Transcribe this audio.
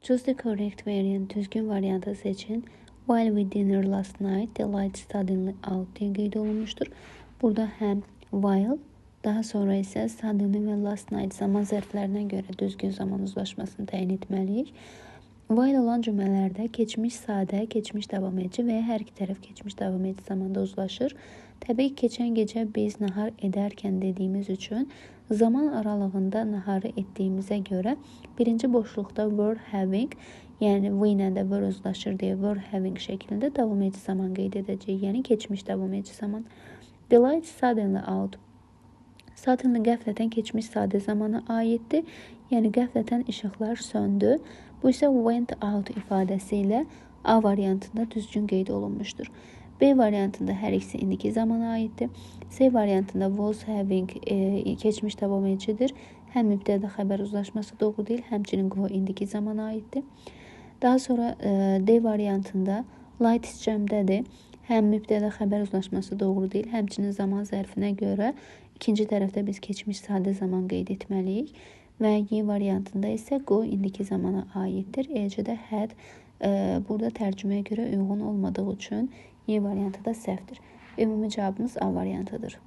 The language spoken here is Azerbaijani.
Choose the correct variant. Düzgün variantı seçin. While we dinner last night, the lights suddenly out diye qeyd olunmuştur. Burada həm while, daha sonra isə suddenly və last night zaman zərflərinə görə düzgün zaman uzlaşmasını təyin etməliyik. While olan cümlələrdə keçmiş sadə, keçmiş davam edici və ya hər iki tərəf keçmiş davam edici zamanda uzlaşır. Təbii ki, keçən gecə biz nahar edərkən dediyimiz üçün zaman aralığında naharı etdiyimizə görə birinci boşluqda were having, yəni we ilə də were uzlaşır deyə were having şəklində davam edici zaman qeyd edəcəyik, yəni keçmiş davam edici zaman. The lights suddenly out. Suddenly qəflətən keçmiş sadə zamana aiddir, yəni qəflətən işıqlar söndü. Bu isə went out ifadəsi ilə A variantında düzgün qeyd olunmuşdur. B variantında hər ikisi indiki zamana aiddir. C variantında was having keçmiş davam edicidir. Həm mübtəda xəbər uzlaşması doğru deyil, həmçinin go indiki zamana aiddir. Daha sonra D variantında lights cəmdədir. Həm mübtəda xəbər uzlaşması doğru deyil, həmçinin zaman zərfinə görə ikinci tərəfdə biz keçmiş sadə zaman qeyd etməliyik. Və Y variantında isə go indiki zamana aiddir. Eləcə də had burada tərcüməyə görə uyğun olmadığı üçün Y variantı da səhvdir. Ümumi cavabımız A variantıdır.